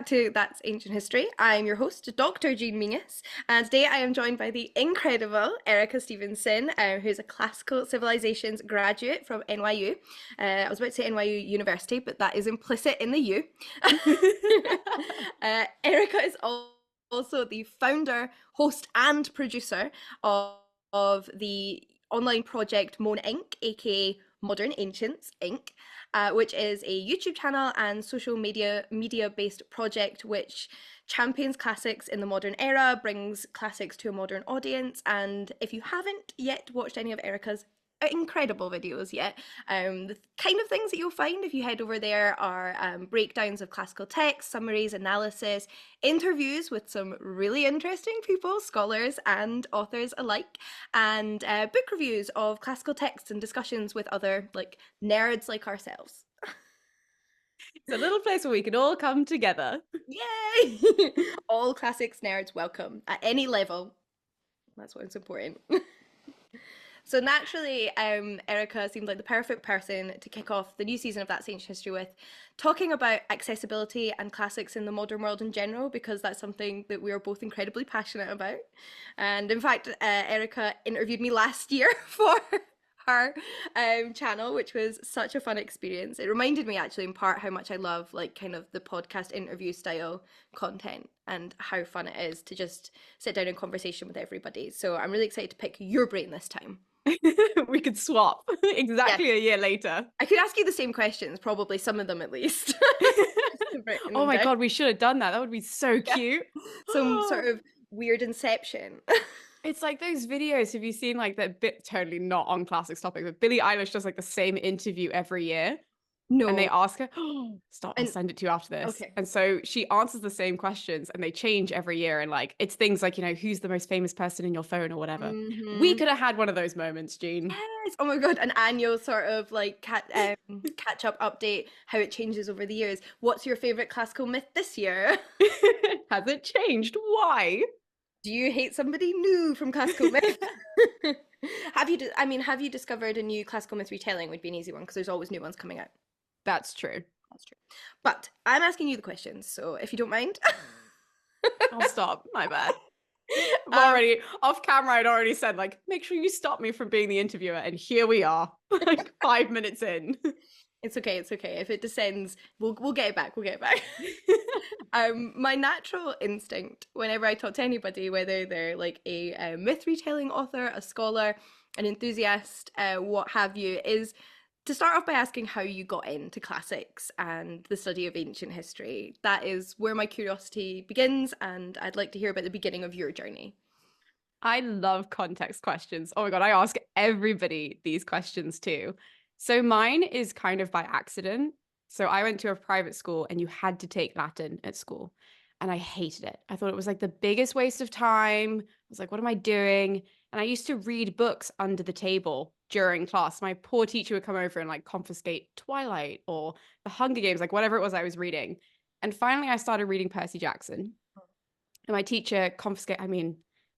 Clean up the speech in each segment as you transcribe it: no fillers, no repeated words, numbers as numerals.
back to That's Ancient History. I'm your host, Dr. Jean Mingus, and today I am joined by the incredible Erica Stevenson, who's a classical civilizations graduate from NYU. I was about to say NYU University, but that is implicit in the U. Erica is also the founder, host, and producer of the online project MoInc, aka Modern Ancients Inc., which is a YouTube channel and social media based project which champions classics in the modern era, brings classics to a modern audience. And if you haven't yet watched any of Erica's incredible videos yet, the kind of things that you'll find if you head over there are breakdowns of classical texts, summaries, analysis, interviews with some really interesting people, scholars and authors alike, and book reviews of classical texts and discussions with other nerds like ourselves. It's a little place where we can all come together. Yay! All classics nerds welcome at any level. That's what's important. So naturally, Erica seemed like the perfect person to kick off the new season of That's Ancient History with, talking about accessibility and classics in the modern world in general, because that's something that we are both incredibly passionate about. And in fact, Erica interviewed me last year for her channel, which was such a fun experience. It reminded me actually in part how much I love kind of the podcast interview style content and how fun it is to just sit down in conversation with everybody. So I'm really excited to pick your brain this time. We could swap exactly a year later. I could ask you the same questions, probably some of them at least. Oh my God, we should have done that. That would be so cute. Some sort of weird inception. It's like those videos. Have you seen that bit, totally not on classics topic, but Billie Eilish does the same interview every year? No. And they ask her, stop, I'll send it to you after this. Okay. And so she answers the same questions and they change every year. And it's things like, who's the most famous person in your phone or whatever. Mm-hmm. We could have had one of those moments, Jean. Yes. Oh my God. An annual sort of catch up update, how it changes over the years. What's your favorite classical myth this year? Has it changed? Why? Do you hate somebody new from classical myth? Have you discovered a new classical myth retelling? Would be an easy one because there's always new ones coming out. That's true. That's true. But I'm asking you the questions, so if you don't mind. I'll stop. My bad. I've already, off camera, I'd already said, make sure you stop me from being the interviewer. And here we are, 5 minutes in. It's okay. It's okay. If it descends, we'll get it back. We'll get it back. My natural instinct, whenever I talk to anybody, whether they're a myth retelling author, a scholar, an enthusiast, what have you, is to start off by asking how you got into classics and the study of ancient history. That is where my curiosity begins, and I'd like to hear about the beginning of your journey. I love context questions. Oh my God, I ask everybody these questions too. So mine is kind of by accident. So I went to a private school and you had to take Latin at school. And I hated it. I thought it was the biggest waste of time. I was like, what am I doing? And I used to read books under the table during class. My poor teacher would come over and confiscate Twilight or The Hunger Games, whatever it was I was reading. And finally I started reading Percy Jackson. And my teacher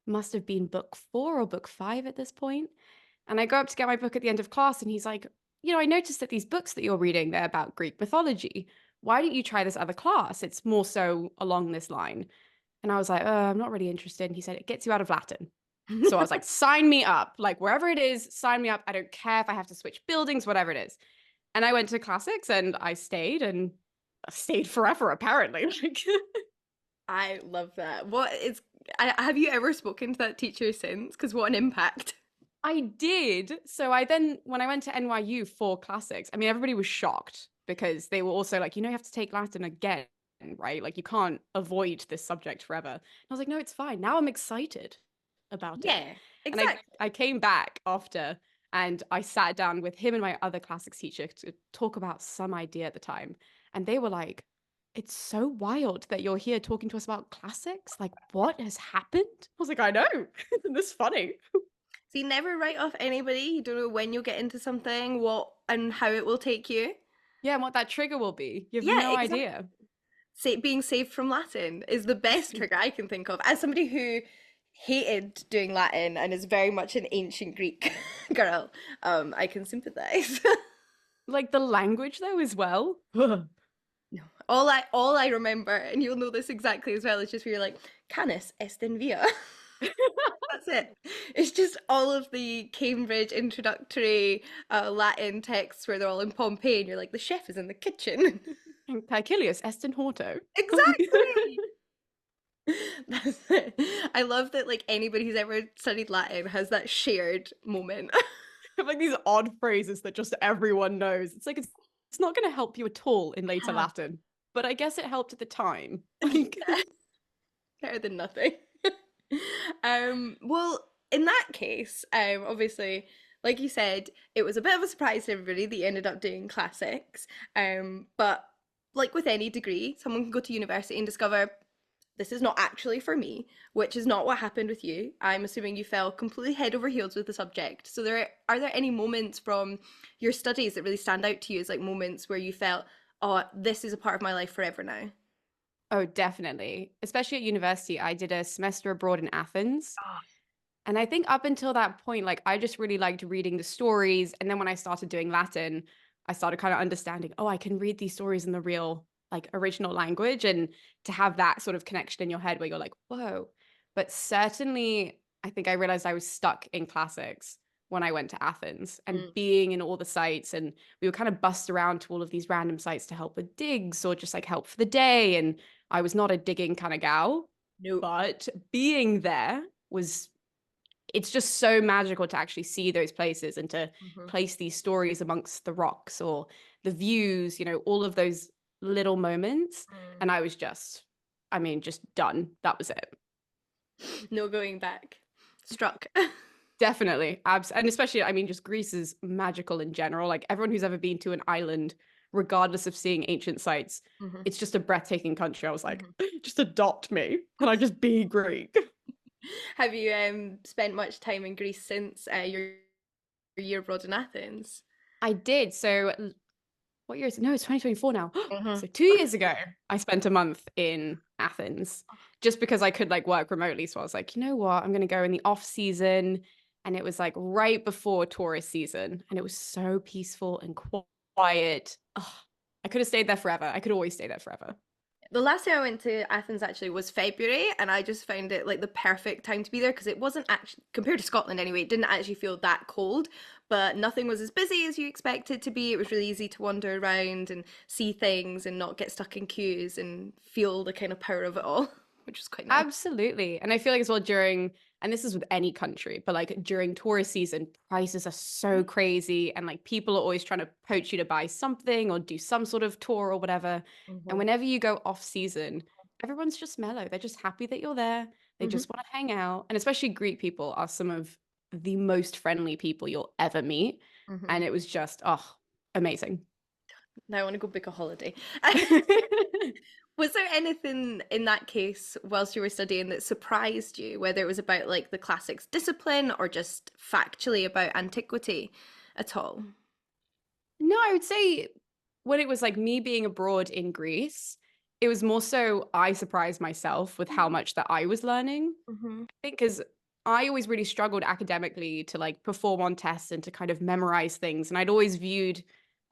must have been book 4 or book 5 at this point. And I go up to get my book at the end of class and he's like, I noticed that these books that you're reading, they're about Greek mythology. Why don't you try this other class? It's more so along this line. And I was like, I'm not really interested. And he said, it gets you out of Latin. So I was like, sign me up. Wherever it is, sign me up. I don't care if I have to switch buildings, whatever it is. And I went to classics and I stayed forever, apparently. I love that. Have you ever spoken to that teacher since? Because what an impact. I did. So when I went to NYU for classics, everybody was shocked because they were also you have to take Latin again, right? You can't avoid this subject forever. And I was like, no, it's fine. Now I'm excited about it. Yeah, exactly. And I came back after and I sat down with him and my other classics teacher to talk about some idea at the time. And they were like, it's so wild that you're here talking to us about classics. What has happened? I was like, I know. Isn't this funny? So you never write off anybody. You don't know when you'll get into something, what and how it will take you. Yeah, and what that trigger will be. You have no idea. Being saved from Latin is the best trigger I can think of. As somebody who hated doing Latin and is very much an ancient Greek girl, I can sympathize. The language though as well. No, All I remember, and you'll know this exactly as well, is just where you're like, canis est in via. That's it. It's just all of the Cambridge introductory Latin texts where they're all in Pompeii, and you're like, the chef is in the kitchen. Caecilius est in horto. Exactly. That's it. I love that like anybody who's ever studied Latin has that shared moment. Like these odd phrases that just everyone knows. It's like it's not going to help you at all in later Yeah. Latin, but I guess it helped at the time. Like, Yeah. Better than nothing. Well, in that case, obviously, like you said, it was a bit of a surprise to everybody that you ended up doing classics. But like with any degree, someone can go to university and discover this is not actually for me, which is not what happened with you. I'm assuming you fell completely head over heels with the subject. So are there any moments from your studies that really stand out to you as like moments where you felt, oh, this is a part of my life forever now? oh, definitely. Especially at university, I did a semester abroad in Athens. And I think up until that point, like I just really liked reading the stories. And then when I started doing Latin, I started kind of understanding, oh, I can read these stories in the real, like original language. And to have that sort of connection in your head where you're like, whoa. But certainly, I think I realized I was stuck in classics when I went to Athens and Mm, being in all the sites. And we would kind of bust around to all of these random sites to help with digs or just like help for the day. And I was not a digging kind of gal, nope. but being there was it's just so magical to actually see those places and to Mhm. place these stories amongst the rocks or the views, all of those little moments. Mm. And I was just, I mean, just done. That was it. No going back. Struck. Definitely. And especially, I mean, just Greece is magical in general. Like everyone who's ever been to an island, regardless of seeing ancient sites, Mhm, it's just a breathtaking country. I was like, mhm. just adopt me. Can I just be Greek? Have you spent much time in Greece since your year abroad in Athens? I did. So what year is it? No, it's 2024 now. Mhm. So 2 years ago, I spent a month in Athens just because I could like work remotely. So I was like, you know what? I'm going to go in the off season. And it was like right before tourist season. And it was so peaceful and quiet. Oh, I could have stayed there forever. I could always stay there forever. The last time I went to Athens actually was February, and I just found it like the perfect time to be there because it wasn't actually, compared to Scotland anyway, it didn't actually feel that cold, but nothing was as busy as you expected to be. It was really easy to wander around and see things and not get stuck in queues and feel the kind of power of it all, which was quite nice. Absolutely. And I feel like as well and this is with any country, but like during tourist season, prices are so crazy. And like people are always trying to poach you to buy something or do some sort of tour or whatever. And Mhm. whenever you go off season, everyone's just mellow. They're just happy that you're there. They Mhm. just want to hang out. And especially Greek people are some of the most friendly people you'll ever meet. Mhm. And it was just, oh, amazing. Now I want to go book a holiday. Was there anything in that case whilst you were studying that surprised you, whether it was about like the classics discipline or just factually about antiquity at all? No, I would say when it was like me being abroad in Greece, it was more so I surprised myself with how much that I was learning. Mm-hmm. I think because I always really struggled academically to like perform on tests and to kind of memorize things. And I'd always viewed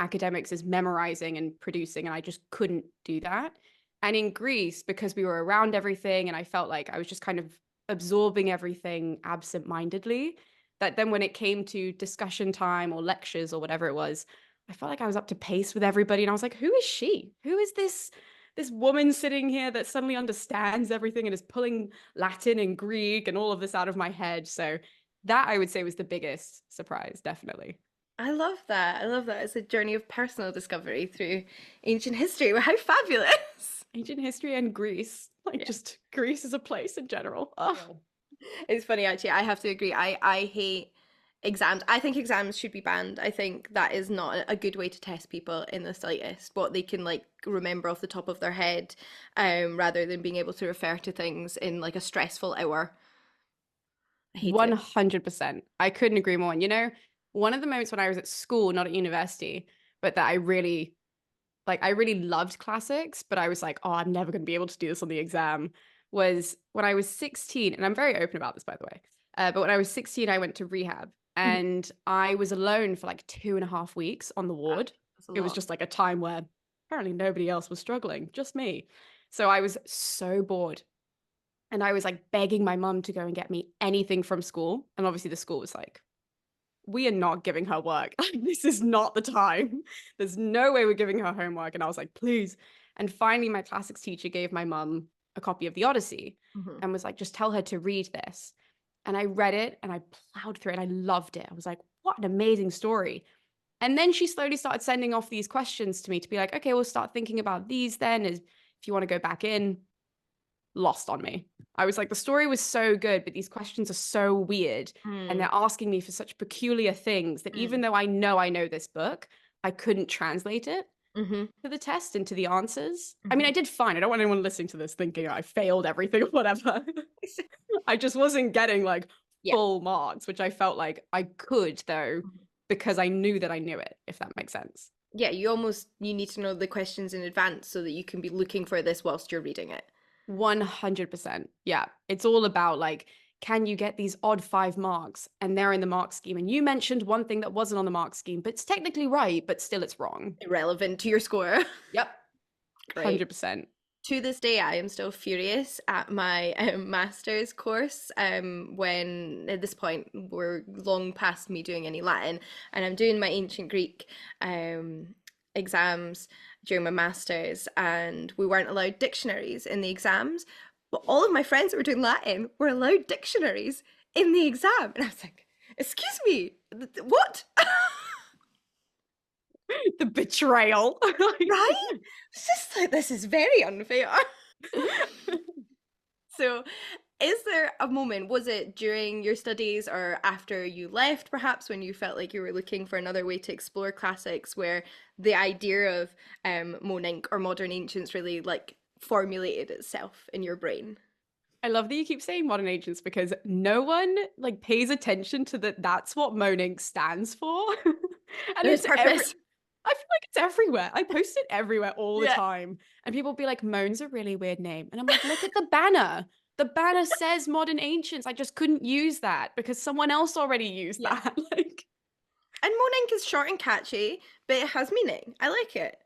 academics as memorizing and producing, and I just couldn't do that. And in Greece, because we were around everything and I felt like I was just kind of absorbing everything absent-mindedly, that then when it came to discussion time or lectures or whatever it was, I felt like I was up to pace with everybody. And I was like, who is she? Who is this woman sitting here that suddenly understands everything and is pulling Latin and Greek and all of this out of my head? So that I would say was the biggest surprise, definitely. I love that. I love that. It's a journey of personal discovery through ancient history. Well, how fabulous! Ancient history and Greece, like Yeah. just Greece as a place in general. Oh, Yeah. It's funny actually. I have to agree. I hate exams. I think exams should be banned. I think that is not a good way to test people in the slightest. What they can like remember off the top of their head, rather than being able to refer to things in like a stressful hour. I hate it. 100%. I couldn't agree more. And one of the moments when I was at school, not at university, but that I really loved classics, but I was like, oh, I'm never going to be able to do this on the exam, was when I was 16. And I'm very open about this, by the way. But when I was 16, I went to rehab Mhm. and I was alone for like 2.5 weeks on the Wow, ward. that's a It was lot. just like a time where apparently nobody else was struggling, just me. So I was so bored. And I was like begging my mum to go and get me anything from school. And obviously the school was like, we are not giving her work. This is not the time. There's no way we're giving her homework. And I was like, please. And finally, my classics teacher gave my mum a copy of the Odyssey Mhm. and was like, just tell her to read this. And I read it and I plowed through it and I loved it. I was like, what an amazing story. And then she slowly started sending off these questions to me to be like, okay, we'll start thinking about these then, as if you want to go back in. Lost on me. I was like, the story was so good, but these questions are so weird. And Mm. they're asking me for such peculiar things that even Mm. though I know this book, I couldn't translate it Mhm. to the test and to the answers. I mean, I Mhm. did fine. I don't want anyone listening to this thinking I failed everything or whatever. I just wasn't getting like Yeah. full marks, which I felt like I could though, Mhm. because I knew that I knew it, if that makes sense. Yeah, you need to know the questions in advance so that you can be looking for this whilst you're reading it. 100%. Yeah. It's all about like, can you get these odd 5 marks and they're in the mark scheme? And you mentioned one thing that wasn't on the mark scheme, but it's technically right, but still it's wrong. Irrelevant to your score. Yep. Great. 100%. To this day, I am still furious at my master's course. When at this point we're long past me doing any Latin, and I'm doing my ancient Greek exams during my master's, and we weren't allowed dictionaries in the exams, but all of my friends that were doing Latin were allowed dictionaries in the exam, and I was like, "Excuse me, what?" The betrayal. Right? It's just like this is very unfair. So, is there a moment, was it during your studies or after you left, perhaps, when you felt like you were looking for another way to explore classics, where the idea of MoInc or modern ancients really like formulated itself in your brain? I love that you keep saying modern agents because no one like pays attention to that. That's what MoInc stands for. And There's it's every purpose. I feel like it's everywhere. I post it everywhere all the Yeah. time. And people will be like, Moan's a really weird name. And I'm like, look at the banner. The banner says modern ancients. I just couldn't use that because someone else already used Yeah. that. Like, And MoInc is short and catchy, but it has meaning. I like it.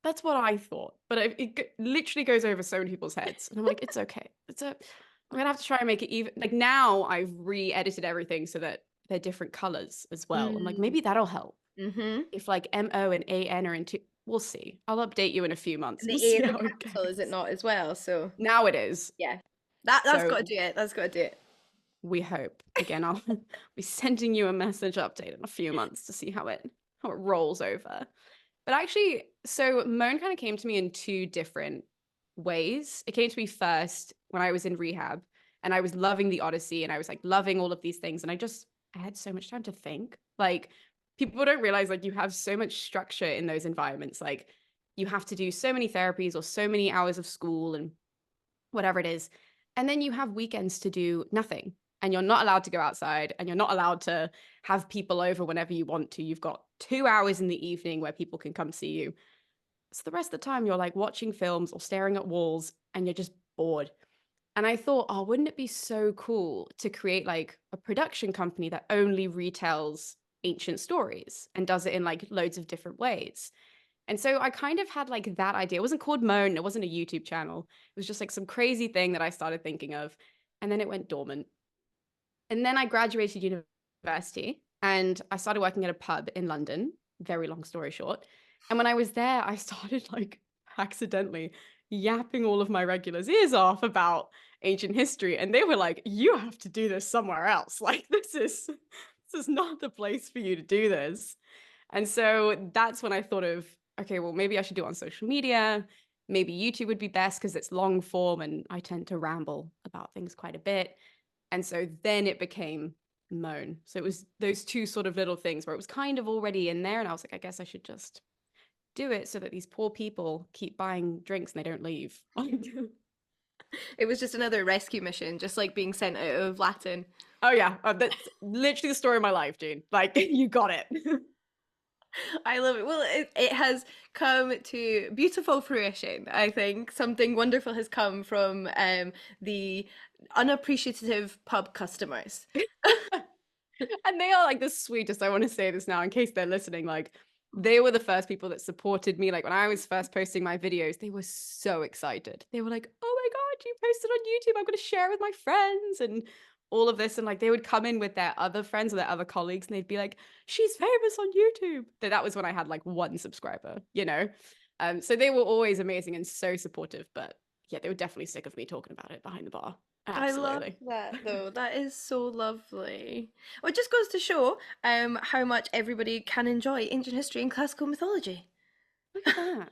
that's what I thought. But literally goes over so many people's heads. And I'm like, it's okay. I'm gonna have to try and make it even. Like now I've re-edited everything so that they're different colors as well. I'm like, Mm. maybe that'll help. Mm-hmm. If like MO and AN are into, we'll see. I'll update you in a few months. And We'll the A see is a how it capital, is it goes. not, as well? So Now it is. yeah, that's got to So do it. That's got to do it. we hope. Again, I'll be sending you a message update in a few months to see how it rolls over. But actually, so Moan kind of came to me in two different ways. It came to me first when I was in rehab and I was loving the Odyssey and I was like loving all of these things. And I had so much time to think. Like, people don't realize like you have so much structure in those environments. Like, you have to do so many therapies or so many hours of school and whatever it is. And then you have weekends to do nothing. And you're not allowed to go outside and you're not allowed to have people over whenever you want to. You've got 2 hours in the evening where people can come see you. So the rest of the time you're like watching films or staring at walls and you're just bored. And I thought, oh, wouldn't it be so cool to create like a production company that only retells ancient stories and does it in like loads of different ways? And so I kind of had like that idea. It wasn't called Moan, it wasn't a YouTube channel. It was just like some crazy thing that I started thinking of. And then it went dormant. And then I graduated university and I started working at a pub in London, very long story short. And when I was there, I started like accidentally yapping all of my regulars' ears off about ancient history. And they were like, you have to do this somewhere else. Like this is not the place for you to do this. And so that's when I thought of, okay, well, maybe I should do it on social media. Maybe YouTube would be best because it's long form and I tend to ramble about things quite a bit. And so then it became Moan. So it was those two sort of little things where it was kind of already in there. And I was like, I guess I should just do it so that these poor people keep buying drinks and they don't leave. It was just another rescue mission, just like being sent out of Latin. Oh, yeah. That's literally the story of my life, June. Like, you got it. I love it. Well, it has come to beautiful fruition, I think. Something wonderful has come from the unappreciative pub customers. And they are like the sweetest. I want to say this now in case they're listening. Like, they were the first people that supported me. Like when I was first posting my videos, they were so excited. They were like, "Oh my God, you posted on YouTube. I'm going to share it with my friends." And all of this. And like they would come in with their other friends or their other colleagues and they'd be like, "She's famous on YouTube." That was when I had like 1 subscriber, you know? So they were always amazing and so supportive. But yeah, they were definitely sick of me talking about it behind the bar. I love Absolutely. that though. That is so lovely. Well, it just goes to show how much everybody can enjoy ancient history and classical mythology. Look at that.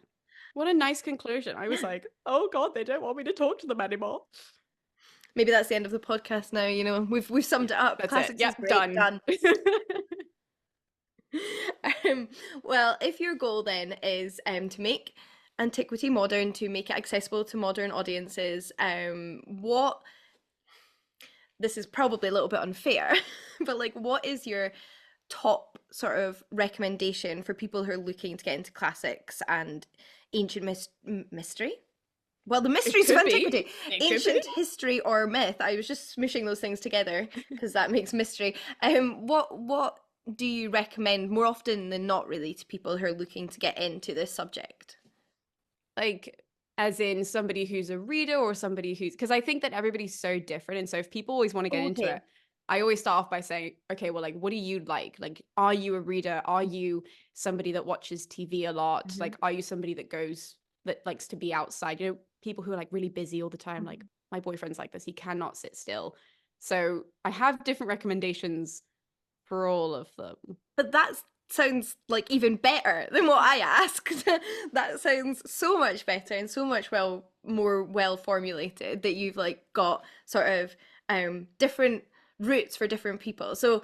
What a nice conclusion. I was like, oh God, they don't want me to talk to them anymore. Maybe that's the end of the podcast now, you know. We've summed it up. That's it. Classics is Yep, great, done. done. Well, if your goal then is to make antiquity modern, to make it accessible to modern audiences, what this is probably a little bit unfair, but like what is your top sort of recommendation for people who are looking to get into classics and ancient mystery? Well, the It mysteries of could be. antiquity, It could be. ancient history or myth. I was just smooshing those things together because that makes mystery. What do you recommend more often than not, really, to people who are looking to get into this subject? Like, as in somebody who's a reader or somebody who's, because I think that everybody's so different. And so if people always want to get into Okay. it, I always start off by saying, okay, well, like, what do you like? Like, are you a reader? Are you somebody that watches TV a lot? Mhm. Like, are you somebody that likes to be outside? You know, people who are like really busy all the time. Like, Mhm. my boyfriend's like this, he cannot sit still. So I have different recommendations for all of them. But that sounds like even better than what I asked. That sounds so much better and so much more well formulated that you've like got sort of different routes for different people. So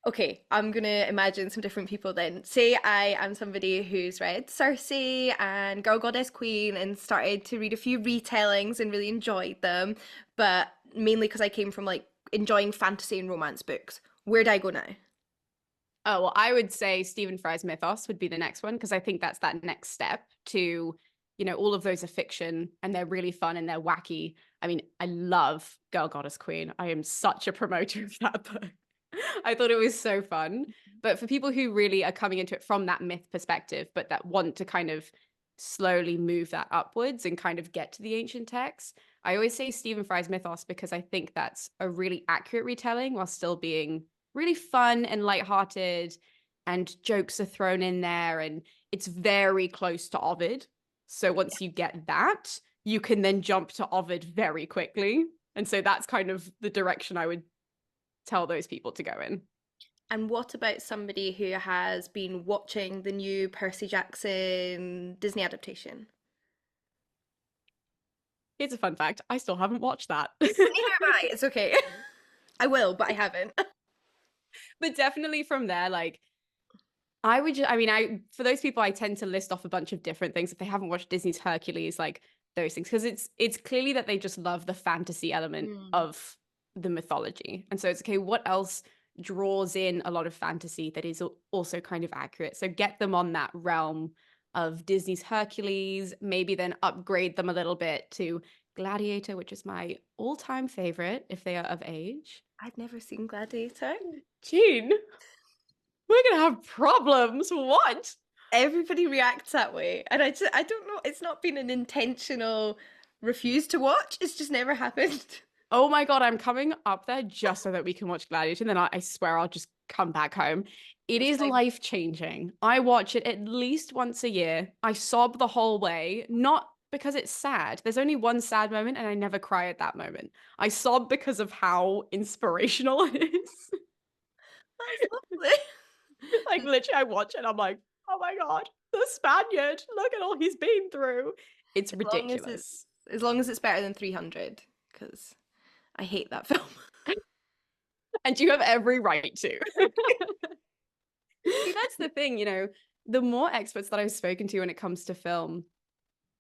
okay, I'm gonna imagine some different people then. Say I am somebody who's read Circe and Girl Goddess Queen and started to read a few retellings and really enjoyed them, but mainly because I came from like enjoying fantasy and romance books. Where'd I go now? Oh, well, I would say Stephen Fry's Mythos would be the next one because I think that's that next step to, you know, all of those are fiction and they're really fun and they're wacky. I mean, I love Girl Goddess Queen. I am such a promoter of that book. I thought it was so fun. But for people who really are coming into it from that myth perspective, but that want to kind of slowly move that upwards and kind of get to the ancient texts, I always say Stephen Fry's Mythos because I think that's a really accurate retelling while still being really fun and lighthearted, and jokes are thrown in there, and it's very close to Ovid. So once you get that, you can then jump to Ovid very quickly. And so that's kind of the direction I would tell those people to go in. And what about somebody who has been watching the new Percy Jackson Disney adaptation? Here's a fun fact. I still haven't watched that. Neither have I. It's okay. I will, but I haven't. But definitely from there, like I would just, I mean, for those people, I tend to list off a bunch of different things if they haven't watched Disney's Hercules, like those things, because it's clearly that they just love the fantasy element Mm. of the mythology, and so it's okay. What else draws in a lot of fantasy that is also kind of accurate? So get them on that realm of Disney's Hercules, maybe then upgrade them a little bit to Gladiator, which is my all-time favorite if they are of age. I've never seen Gladiator. Gene, we're gonna have problems. What? Everybody reacts that way, and I don't know. It's not been an intentional refuse to watch. It's just never happened. Oh my God, I'm coming up there just so that we can watch Gladiator. And then I swear I'll just come back home. It That's is fine. life changing. I watch it at least once a year. I sob the whole way, not because it's sad. There's only one sad moment, and I never cry at that moment. I sob because of how inspirational it is. That's lovely. Like, literally, I watch it, I'm like, oh my God, the Spaniard, look at all he's been through. It's As long as it's ridiculous. as long as it's better than 300, because I hate that film. And you have every right to. See, that's the thing, you know, the more experts that I've spoken to when it comes to film,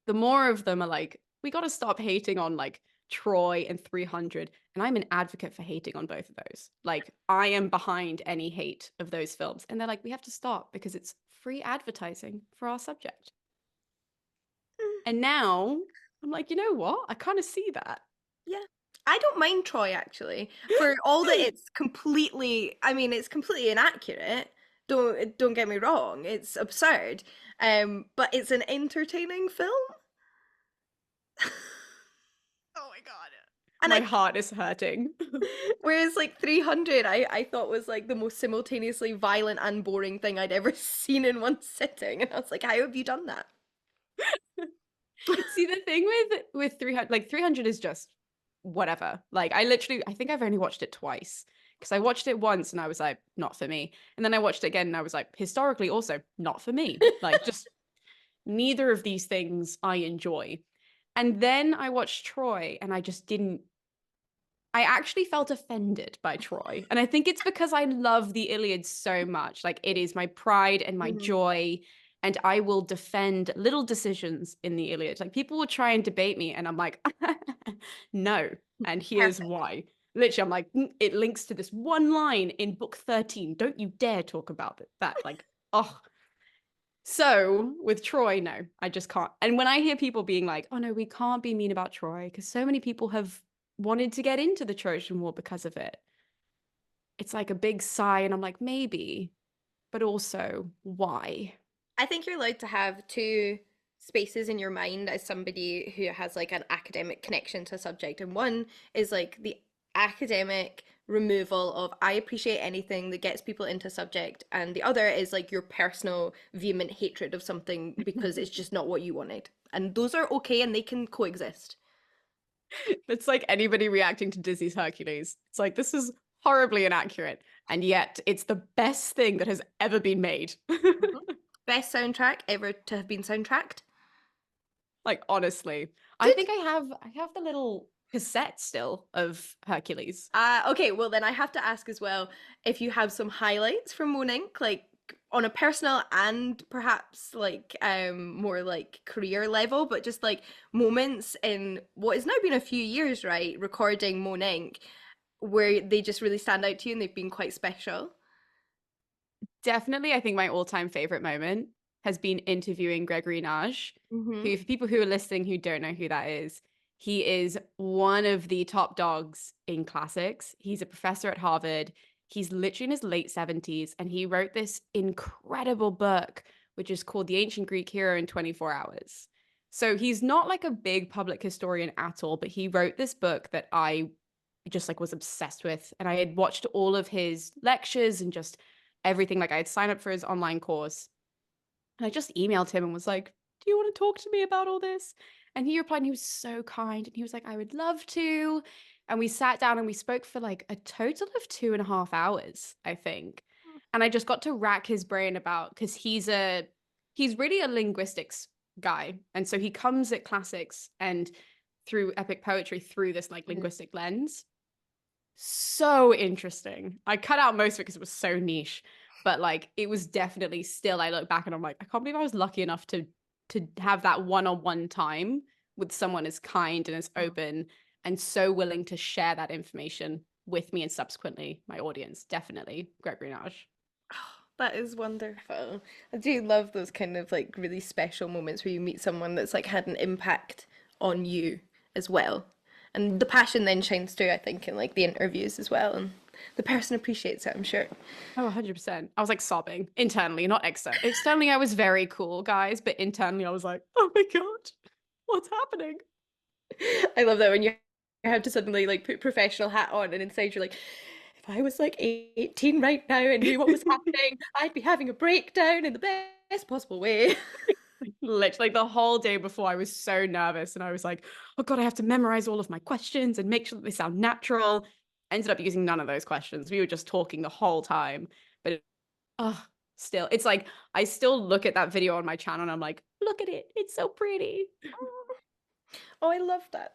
the more of them are like, we got to stop hating on like Troy and 300. And I'm an advocate for hating on both of those. Like, I am behind any hate of those films. And they're like, we have to stop because it's free advertising for our subject. And now I'm like, you know what? I kind of see that. Yeah. I don't mind Troy actually. For all that it's completely, I mean, it's completely inaccurate. Don't get me wrong, it's absurd. But it's an entertaining film. Oh my God. And My I heart is hurting. whereas like 300 I thought was like the most simultaneously violent and boring thing I'd ever seen in one sitting. And I was like, how have you done that? See, the thing with 300, like 300 is just whatever. Like I think I've only watched it twice because I watched it once and I was like, not for me. And then I watched it again and I was like, historically also not for me. Like just neither of these things I enjoy. And then I watched Troy and I just didn't I actually felt offended by Troy. And I think it's because I love the Iliad so much. Like it is my pride and my Mhm. joy. And I will defend little decisions in the Iliad. Like people will try and debate me, and I'm like, no. And here's Perfect. why. Literally, I'm like, it links to this one line in book 13. Don't you dare talk about that. Like, oh. So with Troy, no, I just can't. And when I hear people being like, oh no, we can't be mean about Troy, because so many people have wanted to get into the Trojan War because of it. It's like a big sigh, and I'm like, maybe, but also, why? I think you're allowed to have two spaces in your mind as somebody who has like an academic connection to a subject. And one is like the academic removal of I appreciate anything that gets people into subject, and the other is like your personal vehement hatred of something because it's just not what you wanted. And those are okay and they can coexist. It's like anybody reacting to Disney's Hercules. It's like, this is horribly inaccurate, and yet it's the best thing that has ever been made. Mhm. Best soundtrack ever to have been soundtracked. Like, honestly, I Did think I have the little cassette still of Hercules. Okay, well then I have to ask as well if you have some highlights from MoInc, like on a personal and perhaps like more like career level, but just like moments in what has now been a few years, right, recording MoInc, where they just really stand out to you and they've been quite special. Definitely, I think my all-time favorite moment has been interviewing Gregory Nage, Mm-hmm. who, for people who are listening who don't know who that is, he is one of the top dogs in classics. He's a professor at Harvard. He's literally in his late 70s, and he wrote this incredible book, which is called The Ancient Greek Hero in 24 Hours. So he's not like a big public historian at all, but he wrote this book that I just like was obsessed with. And I had watched all of his lectures and just everything. Like I had signed up for his online course and I just emailed him and was like, do you want to talk to me about all this? And he replied, and he was so kind. And he was like, I would love to. And we sat down and we spoke for like a total of 2.5 hours, I think. And I just got to rack his brain about because he's really a linguistics guy. And so he comes at classics and through epic poetry through this like linguistic lens. So interesting. I cut out most of it because it was so niche, but like it was definitely still. I look back and I'm like, I can't believe I was lucky enough to have that one-on-one time with someone as kind and as open and so willing to share that information with me and subsequently my audience. Definitely Gregory Nage. That is wonderful. I do love those kind of like really special moments where you meet someone that's like had an impact on you as well. And the passion then shines through, I think, in like the interviews as well. And the person appreciates it, I'm sure. Oh, 100%. I was like sobbing internally, not externally. Externally, I was very cool, guys, but internally, I was like, oh my God, what's happening? I love that when you have to suddenly like put professional hat on and inside you're like, if I was like 18 right now and knew what was happening, I'd be having a breakdown in the best possible way. Literally, the whole day before, I was so nervous and I was like, oh God, I have to memorize all of my questions and make sure that they sound natural. I ended up using none of those questions. We were just talking the whole time. But oh, still, it's like I still look at that video on my channel and I'm like, look at it. It's so pretty. Oh, I love that.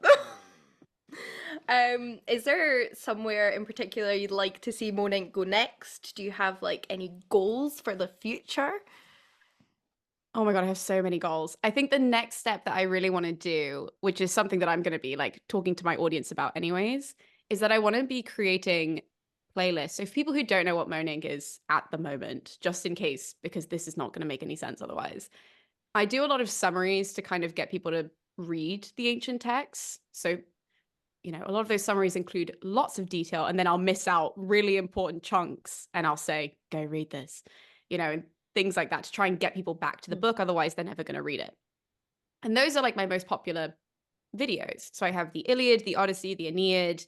Is there somewhere in particular you'd like to see MoInc go next? Do you have like any goals for the future? Oh my God, I have so many goals. I think the next step that I really want to do, which is something that I'm going to be like talking to my audience about anyways, is that I want to be creating playlists. So for people who don't know what moaning is at the moment, just in case, because this is not going to make any sense otherwise, I do a lot of summaries to kind of get people to read the ancient texts. So, a lot of those summaries include lots of detail, and then I'll miss out really important chunks and I'll say, go read this. and things like that to try and get people back to the book. Otherwise, they're never going to read it. And those are like my most popular videos. So I have the Iliad, the Odyssey, the Aeneid.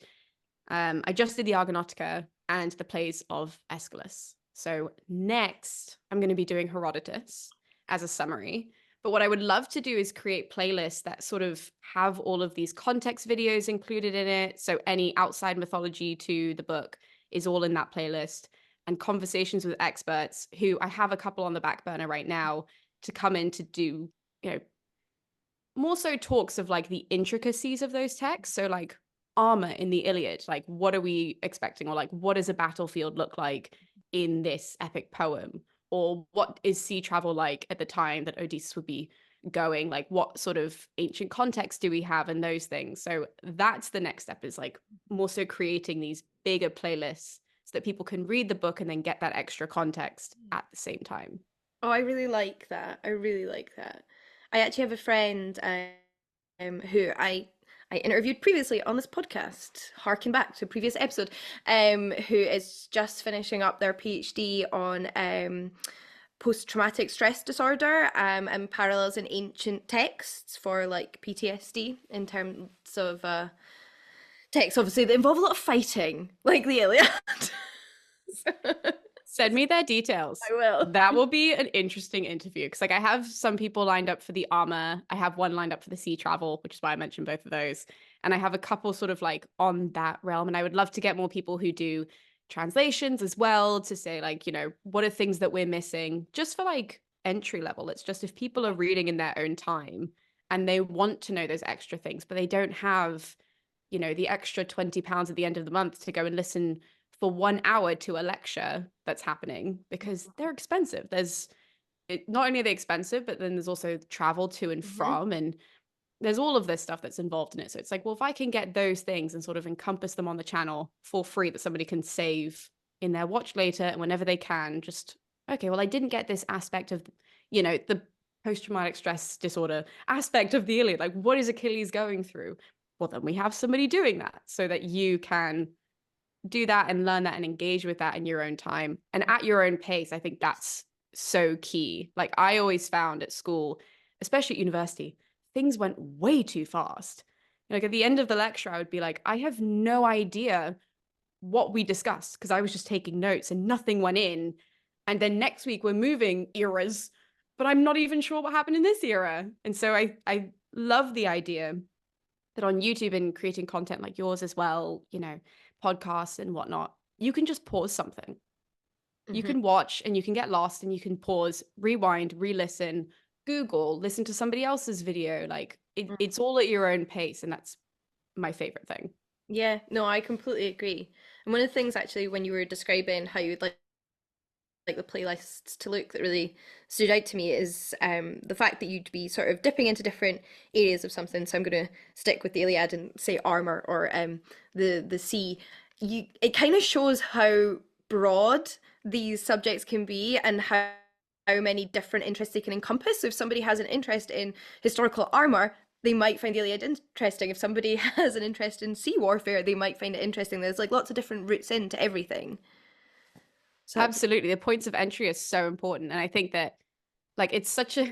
I just did the Argonautica and the plays of Aeschylus. So next, I'm going to be doing Herodotus as a summary. But what I would love to do is create playlists that sort of have all of these context videos included in it. So any outside mythology to the book is all in that playlist, and conversations with experts, who I have a couple on the back burner right now, to come in to do, more so talks of like the intricacies of those texts. So like armor in the Iliad, like what are we expecting? Or like, what does a battlefield look like in this epic poem? Or what is sea travel like at the time that Odysseus would be going? Like, what sort of ancient context do we have, and those things? So that's the next step, is like more so creating these bigger playlists so that people can read the book and then get that extra context at the same time. Oh, I really like that. I really like that. I actually have a friend who I interviewed previously on this podcast, harking back to a previous episode, who is just finishing up their PhD on post-traumatic stress disorder, and parallels in ancient texts for like PTSD, in terms of texts obviously that involve a lot of fighting, like the Iliad. Send me their details. I will. That will be an interesting interview, because like I have some people lined up for the armor. I have one lined up for the sea travel, which is why I mentioned both of those. And I have a couple sort of like on that realm. And I would love to get more people who do translations as well, to say like, what are things that we're missing, just for like entry level. It's just if people are reading in their own time and they want to know those extra things, but they don't have, the extra £20 at the end of the month to go and listen for 1 hour to a lecture that's happening, because they're expensive. Not only are they expensive, but then there's also travel to and from, and there's all of this stuff that's involved in it. So it's like, well, if I can get those things and sort of encompass them on the channel for free, that somebody can save in their watch later and whenever they can, just, okay, well, I didn't get this aspect of, the post-traumatic stress disorder aspect of the Iliad. Like, what is Achilles going through? Well, then we have somebody doing that so that you can do that and learn that and engage with that in your own time and at your own pace. I think that's so key. Like I always found at school, especially at university, things went way too fast. Like at the end of the lecture, I would be like, I have no idea what we discussed, because I was just taking notes and nothing went in. And then next week we're moving eras, but I'm not even sure what happened in this era. And so I love the idea that on YouTube and creating content like yours as well, podcasts and whatnot, you can just pause something. You can watch and you can get lost and you can pause, rewind, re-listen, Google, listen to somebody else's video. Like it's all at your own pace, and that's my favorite thing. Yeah, no, I completely agree. And one of the things actually when you were describing how you'd like the playlists to look, that really stood out to me is the fact that you'd be sort of dipping into different areas of something. So I'm going to stick with the Iliad and say armor, or the sea. It kind of shows how broad these subjects can be, and how many different interests they can encompass. So if somebody has an interest in historical armor, they might find the Iliad interesting. If somebody has an interest in sea warfare, they might find it interesting. There's like lots of different routes into everything. So Absolutely. The points of entry are so important. And I think that like it's such a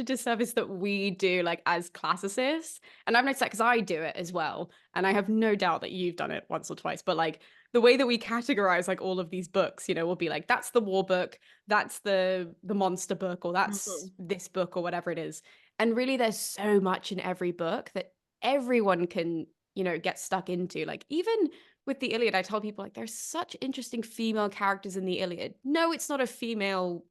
disservice that we do like as classicists. And I've noticed that because I do it as well. And I have no doubt that you've done it once or twice. But like the way that we categorize like all of these books, we'll be like, that's the war book, that's the monster book, or that's this book, or whatever it is. And really there's so much in every book that everyone can, get stuck into. Like even with the Iliad, I tell people like there's such interesting female characters in the Iliad. No, it's not a female,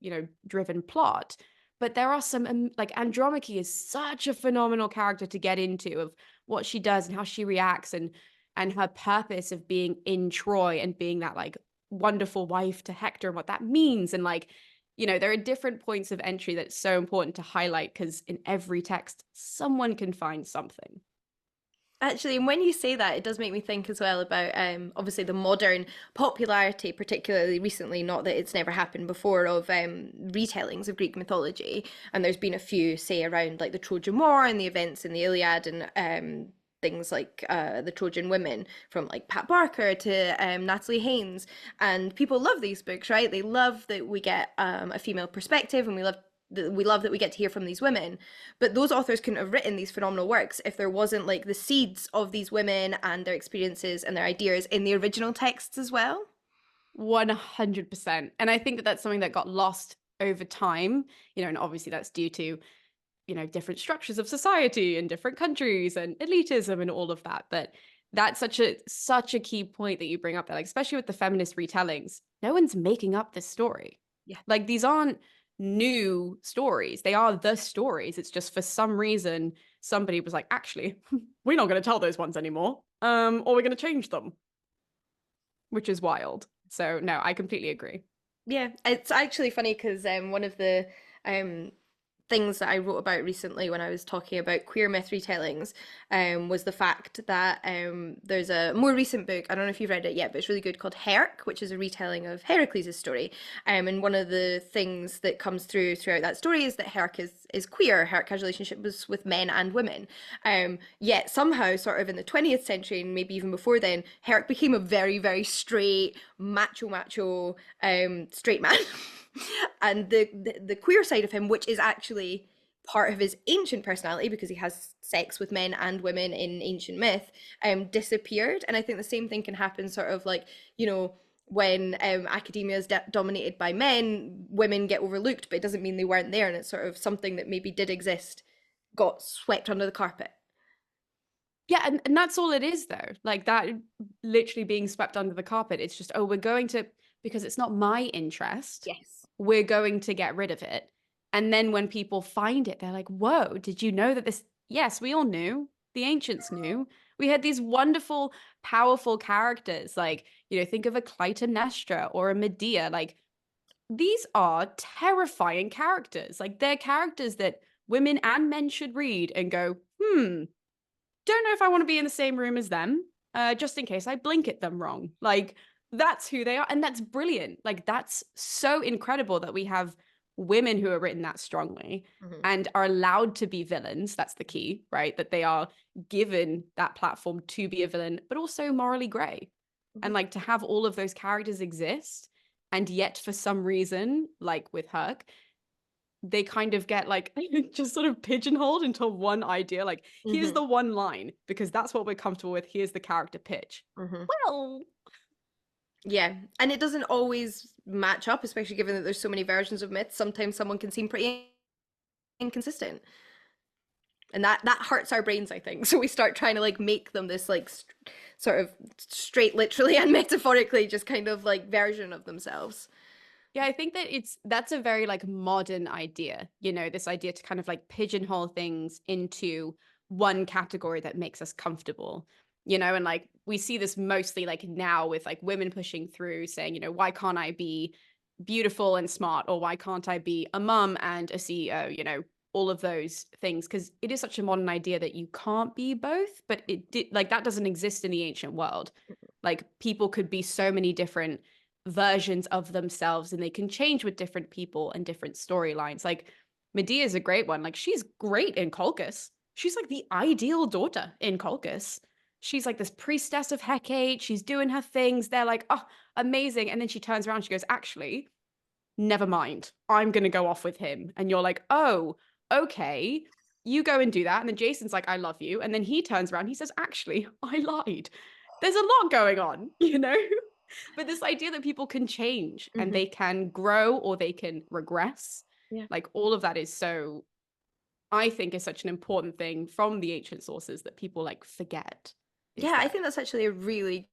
driven plot, but there are some like Andromache is such a phenomenal character to get into, of what she does and how she reacts, and her purpose of being in Troy and being that like wonderful wife to Hector, and what that means. And like, there are different points of entry that's so important to highlight, because in every text, someone can find something. actually, and when you say that, it does make me think as well about obviously the modern popularity, particularly recently, not that it's never happened before, of retellings of Greek mythology. And there's been a few, say, around like the Trojan War and the events in the Iliad, and things like the Trojan Women, from like Pat Barker to Natalie Haynes, and people love these books, right? They love that we get a female perspective, and we love that we get to hear from these women. But those authors couldn't have written these phenomenal works if there wasn't like the seeds of these women and their experiences and their ideas in the original texts as well. 100%. And I think that that's something that got lost over time, and obviously that's due to, different structures of society in different countries and elitism and all of that. But that's such a key point that you bring up there, like especially with the feminist retellings. No one's making up this story. Yeah. Like these aren't new stories. They are the stories. It's just for some reason somebody was like, actually, we're not going to tell those ones anymore. Or we're going to change them, which is wild. So no, I completely agree. Yeah, it's actually funny because one of the um, things that I wrote about recently when I was talking about queer myth retellings was the fact that there's a more recent book, I don't know if you've read it yet, but it's really good, called Herc, which is a retelling of Heracles' story. And one of the things that comes throughout that story is that Herc is queer. Herc has relationships with men and women. Yet somehow, sort of in the 20th century, and maybe even before then, Herc became a very, very straight, macho, straight man. And the queer side of him, which is actually part of his ancient personality because he has sex with men and women in ancient myth, disappeared. And I think the same thing can happen, sort of like, when academia is dominated by men, women get overlooked, but it doesn't mean they weren't there, and it's sort of something that maybe did exist, got swept under the carpet. Yeah, and that's all it is though. Like that literally being swept under the carpet. It's just, oh, we're going to, because it's not my interest, Yes. we're going to get rid of it. And then when people find it, they're like, whoa, did you know that this? Yes, we all knew. The ancients knew. We had these wonderful, powerful characters. Like, think of a Clytemnestra or a Medea. Like, these are terrifying characters. Like, they're characters that women and men should read and go, don't know if I want to be in the same room as them, just in case I blink at them wrong. Like, that's who they are. And that's brilliant. Like, that's so incredible that we have women who are written that strongly Hmm. and are allowed to be villains. That's the key, right? That they are given that platform to be a villain, but also morally gray. And Hmm. like to have all of those characters exist, and yet for some reason, like with Herc, they kind of get like just sort of pigeonholed into one idea. Like, here's Hmm. the one line because that's what we're comfortable with. Here's the character pitch. Hmm. Well, Yeah, and it doesn't always match up, especially given that there's so many versions of myths. Sometimes someone can seem pretty inconsistent, and that hurts our brains, I think. So we start trying to like make them this like sort of straight, literally and metaphorically, just kind of like version of themselves. yeah, I think that that's a very like modern idea, this idea to kind of like pigeonhole things into one category that makes us comfortable, and like we see this mostly like now with like women pushing through saying, why can't I be beautiful and smart, or why can't I be a mum and a CEO, all of those things, because it is such a modern idea that you can't be both, but it did like that doesn't exist in the ancient world. Like people could be so many different versions of themselves and they can change with different people and different storylines. Like Medea is a great one. Like she's great in Colchis. She's like the ideal daughter in Colchis. She's like this priestess of Hecate. She's doing her things. They're like, oh, amazing. And then she turns around, she goes, actually, never mind. I'm going to go off with him. And you're like, oh, okay. You go and do that. And then Jason's like, I love you. And then he turns around, he says, actually, I lied. There's a lot going on, But this idea that people can change and Hmm. they can grow or they can regress, Yeah. like all of that is so, I think, is such an important thing from the ancient sources that people like forget is Yeah, I there. think that's actually a really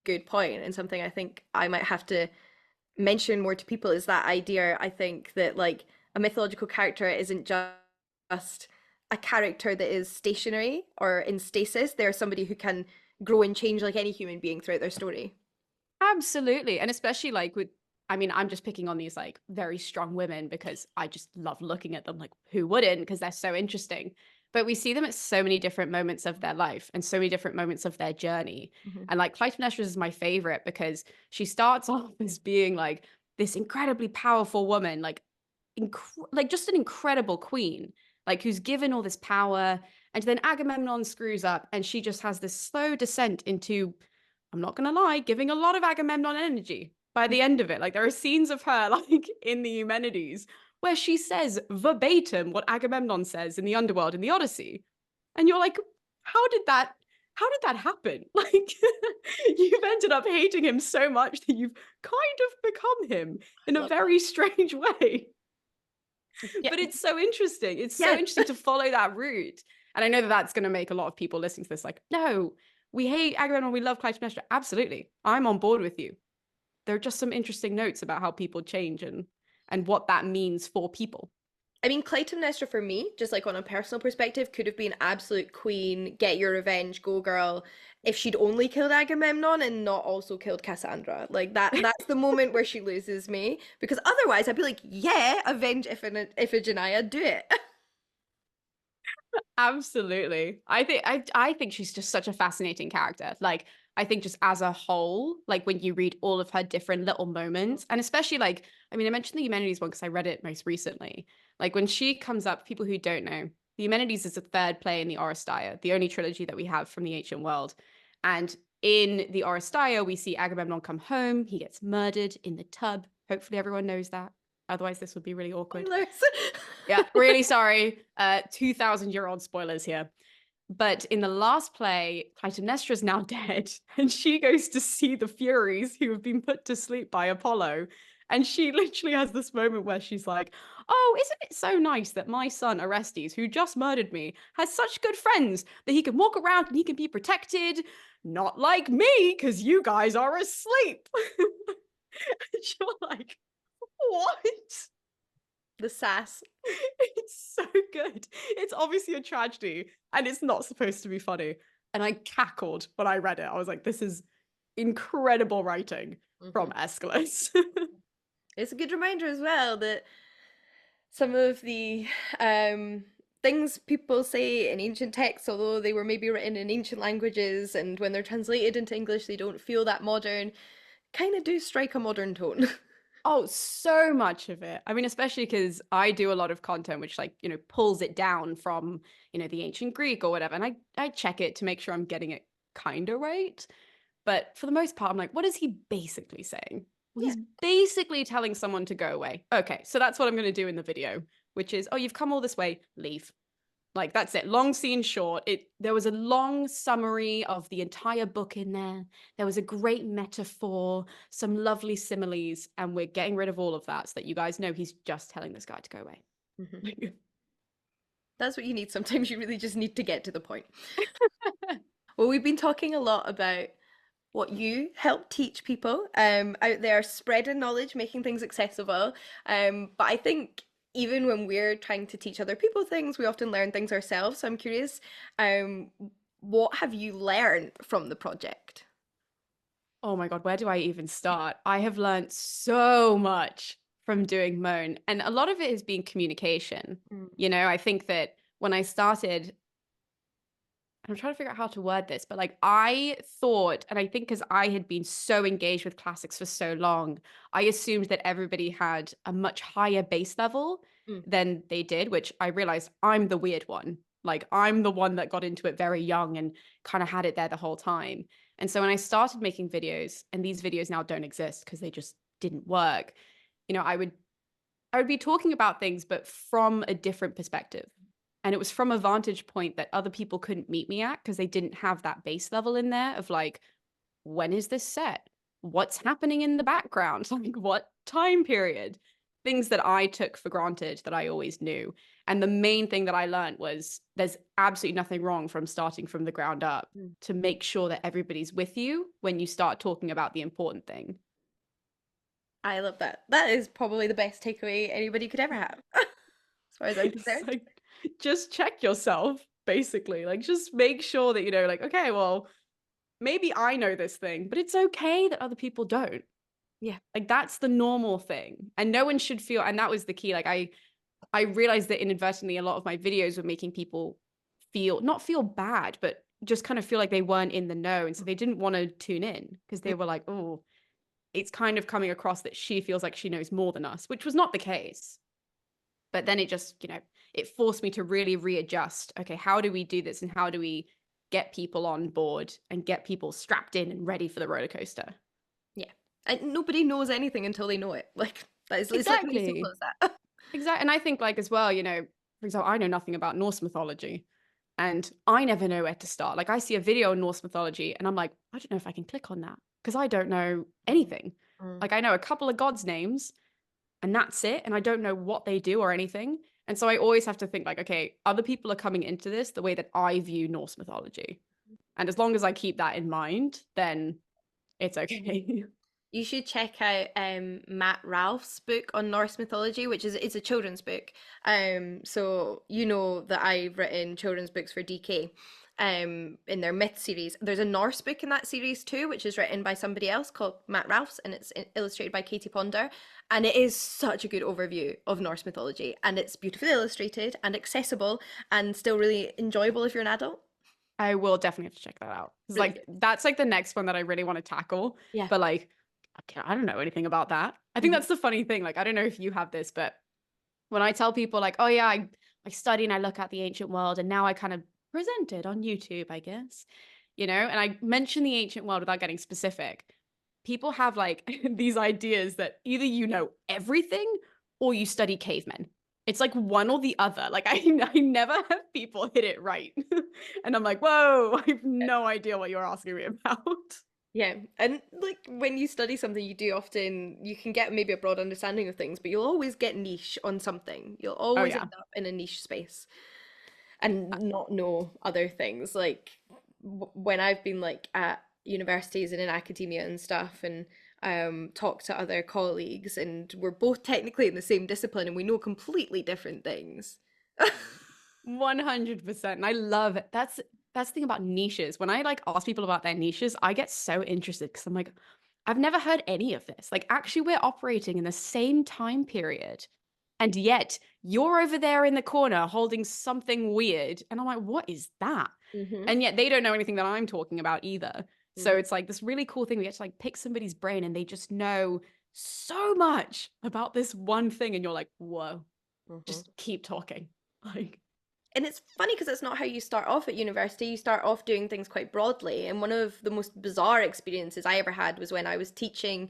good point, and something I think I might have to mention more to people is that idea. I think that like a mythological character isn't just a character that is stationary or in stasis. They're somebody who can grow and change like any human being throughout their story. Absolutely. And especially like with, I mean, I'm just picking on these like very strong women because I just love looking at them. Like, who wouldn't? Because they're so interesting. But we see them at so many different moments of their life and so many different moments of their journey. Hmm. And like Clytemnestra is my favorite because she starts off as being like this incredibly powerful woman, like, like just an incredible queen, like who's given all this power And then Agamemnon screws up and she just has this slow descent into, I'm not going to lie, giving a lot of Agamemnon energy by the end of it. Like there are scenes of her like in the Eumenides where she says verbatim what Agamemnon says in the underworld in the Odyssey. And you're like, how did that happen? Like you've ended up hating him so much that you've kind of become him in I a love very strange way. that. Yeah. But it's so interesting. It's so Yes. interesting to follow that route. And I know that that's going to make a lot of people listening to this like, no, we hate Agamemnon, we love Clytemnestra. Absolutely. I'm on board with you. There are just some interesting notes about how people change and what that means for people. I mean, Clytemnestra for me, just like on a personal perspective, could have been absolute queen, get your revenge, go girl, if she'd only killed Agamemnon and not also killed Cassandra. Like that's the moment where she loses me. Because otherwise I'd be like, yeah, avenge Iphigenia, do it. Absolutely. I think she's just such a fascinating character. Like I think just as a whole, like when you read all of her different little moments, and especially like, I mean, I mentioned the Eumenides one because I read it most recently. Like when she comes up, people who don't know, the Eumenides is the third play in the Oresteia, the only trilogy that we have from the ancient world. And in the Oresteia, we see Agamemnon come home. He gets murdered in the tub. Hopefully everyone knows that. Otherwise, this would be really awkward. Spoilers. Yeah, really sorry. 2,000-year-old spoilers here. But in the last play, Clytemnestra is now dead, and she goes to see the Furies who have been put to sleep by Apollo. And she literally has this moment where she's like, oh, isn't it so nice that my son Orestes, who just murdered me, has such good friends that he can walk around and he can be protected? Not like me, because you guys are asleep. And you're like, what? The sass. It's so good. It's obviously a tragedy and it's not supposed to be funny. And I cackled when I read it. I was like, this is incredible writing from Mhm. Aeschylus. It's a good reminder as well that some of the things people say in ancient texts, although they were maybe written in ancient languages, and when they're translated into English, they don't feel that modern, kind of do strike a modern tone. Oh, so much of it. I mean, especially because I do a lot of content which like, pulls it down from, the ancient Greek or whatever. And I check it to make sure I'm getting it kind of right. But for the most part, I'm like, what is he basically saying? Well, Yeah. he's basically telling someone to go away. Okay, so that's what I'm going to do in the video, which is, oh, you've come all this way, leave. Like that's it. Long scene short. There was a long summary of the entire book in there. There was a great metaphor, some lovely similes, and we're getting rid of all of that so that you guys know he's just telling this guy to go away. Mhm. That's what you need. Sometimes you really just need to get to the point. Well, we've been talking a lot about what you help teach people out there, spreading knowledge, making things accessible. But I think even when we're trying to teach other people things, we often learn things ourselves. So I'm curious, um, what have you learned from the project? Oh my God, where do I even start? I have learned so much from doing Moan, and a lot of it has been communication. Mm. I think that when I started, I'm trying to figure out how to word this, but like I thought, and I think because I had been so engaged with classics for so long, I assumed that everybody had a much higher base level Mm. than they did, which I realized I'm the weird one. Like I'm the one that got into it very young and kind of had it there the whole time. And so when I started making videos, and these videos now don't exist because they just didn't work, I would be talking about things, but from a different perspective. And it was from a vantage point that other people couldn't meet me at because they didn't have that base level in there of like, when is this set? What's happening in the background? Like, what time period? Things that I took for granted that I always knew. And the main thing that I learned was there's absolutely nothing wrong from starting from the ground up Mm. to make sure that everybody's with you when you start talking about the important thing. I love that. That is probably the best takeaway anybody could ever have, as far as I'm It's concerned. like, just check yourself, basically. Like, just make sure that, like, okay, well, maybe I know this thing, but it's okay that other people don't. Yeah. Like, that's the normal thing. And no one should feel, and that was the key. Like, I realized that inadvertently, a lot of my videos were making people not feel bad, but just kind of feel like they weren't in the know. And so they didn't want to tune in because they were like, oh, it's kind of coming across that she feels like she knows more than us, which was not the case. But then it just, it forced me to really readjust. Okay, how do we do this, and how do we get people on board and get people strapped in and ready for the roller coaster? Yeah. And nobody knows anything until they know it. Like that is it's literally as simple Exactly. as that. Exactly. And I think, like, as well, for example, I know nothing about Norse mythology, and I never know where to start. Like, I see a video on Norse mythology and I'm like, I don't know if I can click on that because I don't know anything. Mm. Like, I know a couple of gods' names and that's it. And I don't know what they do or anything. And so I always have to think, like, okay, other people are coming into this the way that I view Norse mythology. And as long as I keep that in mind, then it's okay. You should check out Matt Ralph's book on Norse mythology, which is it's a children's book. So you know that I've written children's books for DK in their myth series. There's a Norse book in that series too, which is written by somebody else called Matt Ralphs, and it's illustrated by Katie Ponder. And it is such a good overview of Norse mythology, and it's beautifully illustrated and accessible and still really enjoyable if you're an adult. I will definitely have to check that out. It's Really like good. that's like the next one that I really want to tackle. Yeah. But like, okay, I don't know anything about that. I think Mhm. that's the funny thing. Like, I don't know if you have this, but when I tell people like, oh yeah, I study and I look at the ancient world and now I kind of present it on YouTube, I guess. And I mention the ancient world without getting specific. People have like these ideas that either you know everything or you study cavemen. It's like one or the other. Like I never have people hit it right. And I'm like, whoa, I have no idea what you're asking me about. Yeah, and like when you study something, you do often you can get maybe a broad understanding of things, but you'll always get niche on something. You'll Oh always yeah. end up in a niche space and not know other things. Like when I've been like at universities and in academia and stuff, and talk to other colleagues, and we're both technically in the same discipline, and we know completely different things. 100%. And I love it. That's the thing about niches. When I like ask people about their niches, I get so interested because I'm like, I've never heard any of this. Like, actually, we're operating in the same time period. And yet you're over there in the corner holding something weird. And I'm like, what is that? Hmm. And yet they don't know anything that I'm talking about either. So Hmm. it's like this really cool thing. We get to like pick somebody's brain and they just know so much about this one thing. And you're like, whoa, Hmm. just keep talking. Like, And it's funny because it's not how you start off at university. You start off doing things quite broadly. And one of the most bizarre experiences I ever had was when I was teaching,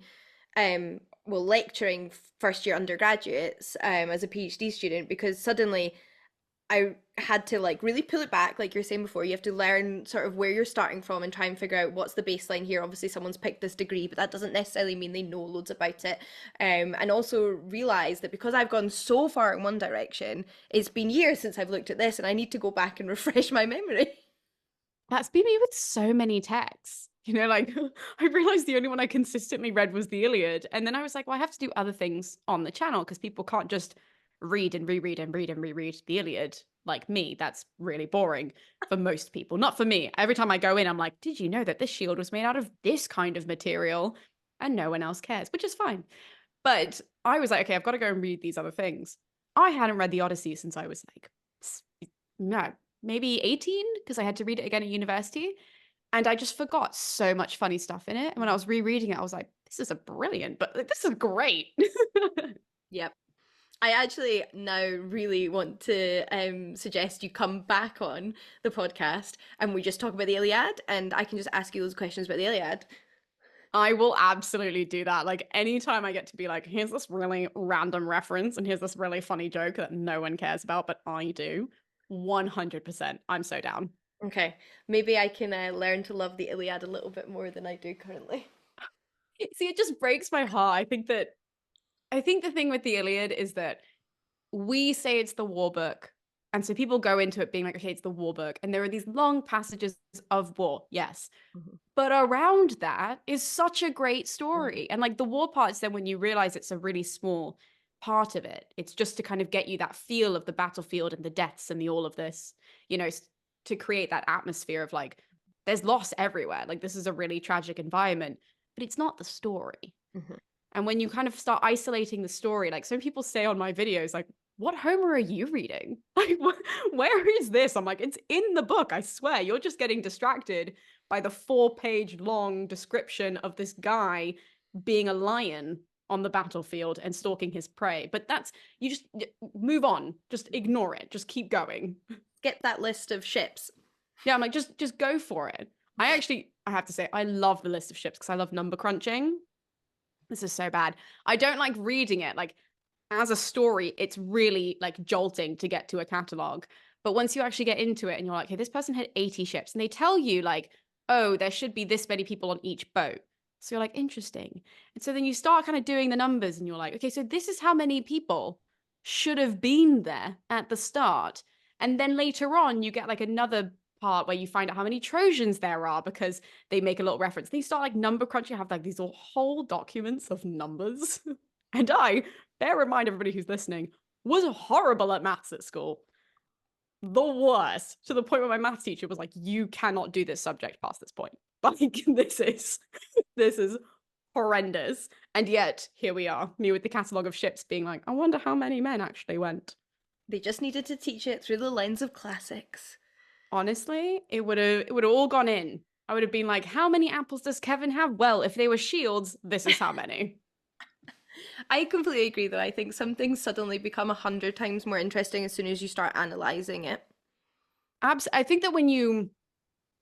lecturing first year undergraduates as a PhD student, because suddenly I had to like really pull it back, like you're saying before. You have to learn sort of where you're starting from and try and figure out what's the baseline here. Obviously, someone's picked this degree, but that doesn't necessarily mean they know loads about it. And also realize that because I've gone so far in one direction, it's been years since I've looked at this, and I need to go back and refresh my memory. that's been me with so many texts. Like I realized the only one I consistently read was the Iliad. And then I was like, well, I have to do other things on the channel because people can't just read and reread and read and reread the Iliad like me. That's really boring for most people. Not for me. Every time I go in, I'm like, did you know that this shield was made out of this kind of material? And no one else cares, which is fine. But I was like, okay, I've got to go and read these other things. I hadn't read the Odyssey since I was like, no, maybe 18, because I had to read it again at university. And I just forgot so much funny stuff in it. And when I was rereading it, I was like, this is a brilliant, but like, this is great. Yep. I actually now really want to suggest you come back on the podcast and we just talk about the Iliad, and I can just ask you those questions about the Iliad. I will absolutely do that. Like anytime I get to be like, here's this really random reference and here's this really funny joke that no one cares about, but I do. 100%. I'm so down. Okay, maybe I can learn to love the Iliad a little bit more than I do currently. See, it just breaks my heart. I think the thing with the Iliad is that we say it's the war book. And so people go into it being like, okay, it's the war book. And there are these long passages of war, yes. Mhm. But around that is such a great Mhm. story. And like the war part's then when you realize it's a really small part of it. It's just to kind of get you that feel of the battlefield and the deaths and the all of this, to create that atmosphere of like, there's loss everywhere. Like this is a really tragic environment, but it's not the story. Mhm. And when you kind of start isolating the story, like some people say on my videos, like, what Homer are you reading? Like, where is this? I'm like, it's in the book. I swear. You're just getting distracted by the 4-page long description of this guy being a lion on the battlefield and stalking his prey. But you just move on, just ignore it, just keep going. Skip that list of ships. Yeah, I'm like, just go for it. I have to say, I love the list of ships because I love number crunching. This is so bad. I don't like reading it. Like, as a story, it's really like jolting to get to a catalog. But once you actually get into it and you're like, hey, this person had 80 ships, and they tell you like, oh, there should be this many people on each boat. So you're like, interesting. And so then you start kind of doing the numbers and you're like, okay, so this is how many people should have been there at the start. And then later on, you get like another part where you find out how many Trojans there are because they make a little reference. Then you start like number crunching, have like these whole documents of numbers. And bear in mind, everybody who's listening, was horrible at maths at school. The worst, to the point where my maths teacher was like, you cannot do this subject past this point. Like, this is horrendous. And yet, here we are, me with the catalogue of ships being like, I wonder how many men actually went. They just needed to teach it through the lens of classics. Honestly, it would have all gone in. I would have been like, how many apples does Kevin have? Well, if they were shields, this is how many. I completely agree, though. I think some things suddenly become 100 times more interesting as soon as you start analyzing it. I think that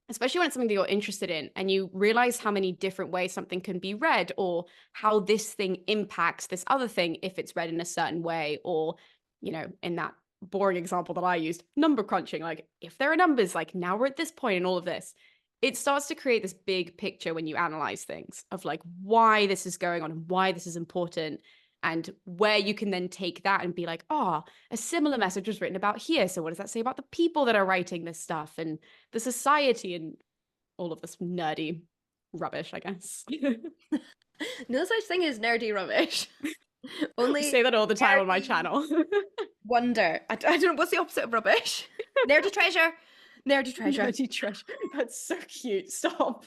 especially when it's something that you're interested in and you realize how many different ways something can be read, or how this thing impacts this other thing if it's read in a certain way, or, in that boring example that I used, number crunching, like if there are numbers, like now we're at this point in all of this, it starts to create this big picture when you analyze things of like why this is going on and why this is important, and where you can then take that and be like, oh, a similar message was written about here. So what does that say about the people that are writing this stuff and the society and all of this nerdy rubbish, I guess. No such thing as nerdy rubbish. Only I say that all the time on my channel. Wonder. I don't know, what's the opposite of rubbish? Nerdy treasure. Nerdy treasure. Nerdy treasure. That's so cute. Stop.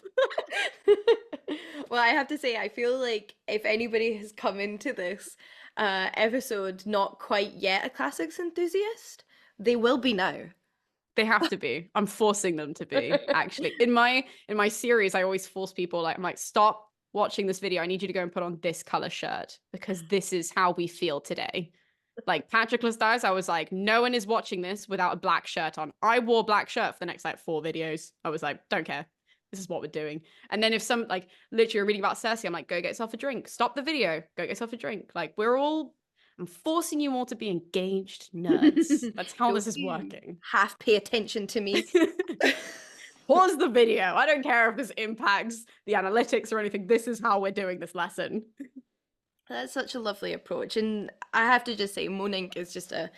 Well, I have to say, I feel like if anybody has come into this episode not quite yet a classics enthusiast, they will be now. They have to be. I'm forcing them to be, actually. In my series, I always force people, like, I'm like, stop watching this video. I need you to go and put on this color shirt because this is how we feel today. Like Patroclus dies, I was like, no one is watching this without a black shirt on. I wore black shirt for the next like 4 videos. I was like, don't care. This is what we're doing. And then if some like literally reading about Cersei, I'm like, go get yourself a drink. Stop the video. Go get yourself a drink. Like I'm forcing you all to be engaged nerds. That's how this is working. Half pay attention to me. Pause the video. I don't care if this impacts the analytics or anything. This is how we're doing this lesson. That's such a lovely approach. And I have to just say, MoInc is just a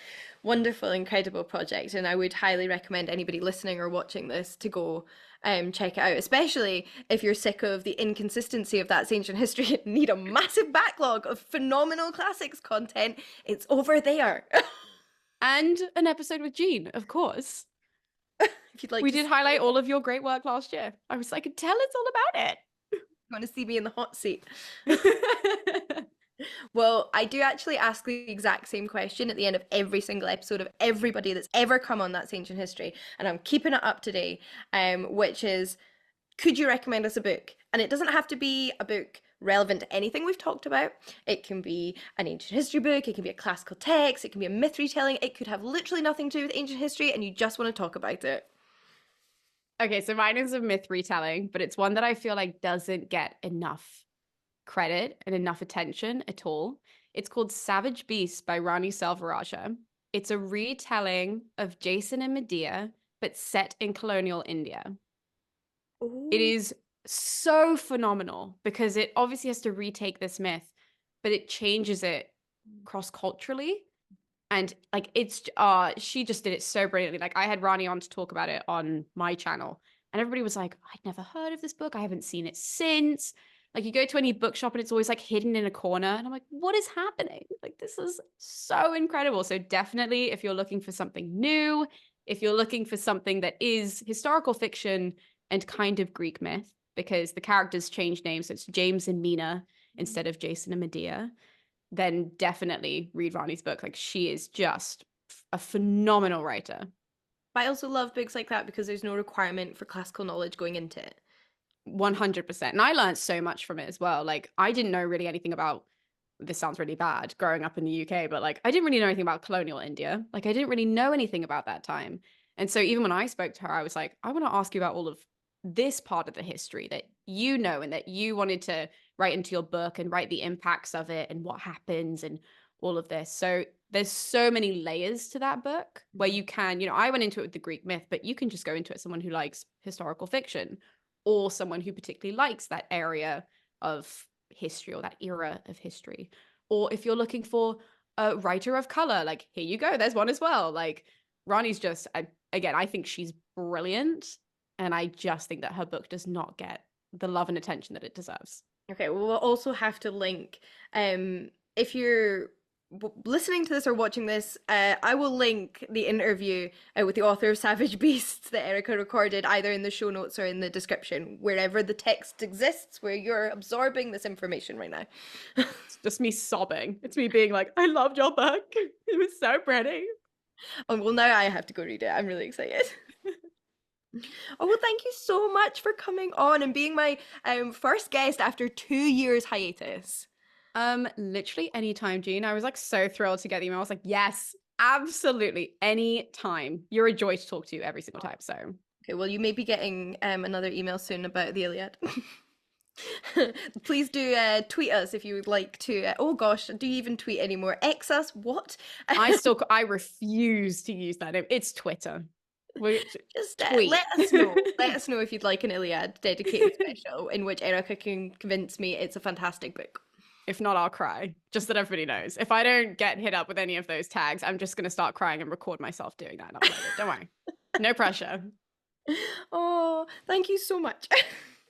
wonderful, incredible project. And I would highly recommend anybody listening or watching this to go check it out, especially if you're sick of the inconsistency of That's Ancient History and need a massive backlog of phenomenal classics content. It's over there. And an episode with Jean, of course. If you'd like we did highlight all of your great work last year. I was like, I could tell it's all about it. You want to see me in the hot seat? Well, I do actually ask the exact same question at the end of every single episode of everybody that's ever come on That's Ancient History, and I'm keeping it up today, which is, could you recommend us a book? And it doesn't have to be a book relevant to anything we've talked about. It can be an ancient history book, it can be a classical text, it can be a myth retelling, it could have literally nothing to do with ancient history and you just want to talk about it. Okay, so mine is a myth retelling, but it's one that I feel like doesn't get enough credit and enough attention at all. It's called Savage Beasts by Rani Selvarajah. It's a retelling of Jason and Medea, but set in colonial India. Ooh. It is so phenomenal because it obviously has to retake this myth, but it changes it cross-culturally. And like she just did it so brilliantly. Like I had Rani on to talk about it on my channel, and everybody was like, I'd never heard of this book. I haven't seen it since. Like you go to any bookshop and it's always like hidden in a corner. And I'm like, what is happening? Like, this is so incredible. So definitely if you're looking for something new, if you're looking for something that is historical fiction and kind of Greek myth, because the characters change names. So it's James and Mina instead of Jason and Medea, then definitely read Rani's book. Like she is just a phenomenal writer. I also love books like that because there's no requirement for classical knowledge going into it. 100%. And I learned so much from it as well. Like I didn't know really anything about this sounds really bad growing up in the UK, but like I didn't really know anything about colonial India. Like I didn't really know anything about that time. And so even when I spoke to her, I was like, I want to ask you about all of this part of the history that you know and that you wanted to write into your book and write the impacts of it and what happens and all of this. So there's so many layers to that book where you can, you know, I went into it with the Greek myth, but you can just go into it someone who likes historical fiction or someone who particularly likes that area of history or that era of history. Or if you're looking for a writer of color, like here you go, there's one as well. Like Rani's just, again, I think she's brilliant. And I just think that her book does not get the love and attention that it deserves. Okay, well, we'll also have to link. If you're listening to this or watching this, I will link the interview with the author of Savage Beasts that Erica recorded either in the show notes or in the description, wherever the text exists, where you're absorbing this information right now. It's just me sobbing. It's me being like, I loved your book. It was so pretty. Oh, well, now I have to go read it. I'm really excited. Oh, well, thank you so much for coming on and being my first guest after 2 years hiatus. Literally anytime, Jean. I was like so thrilled to get the email. I was like, yes, absolutely. Anytime. You're a joy to talk to every single time. So Okay, well, you may be getting another email soon about the Iliad. Please do tweet us if you would like to. Oh gosh, do you even tweet anymore? X us? What? I refuse to use that name. It's Twitter. Just Tweet. let us know. Let us know if you'd like an Iliad dedicated special in which Erica can convince me it's a fantastic book. If not, I'll cry. Just that everybody knows. If I don't get hit up with any of those tags, I'm just going to start crying and record myself doing that and upload it. Don't worry. No pressure. Oh, thank you so much.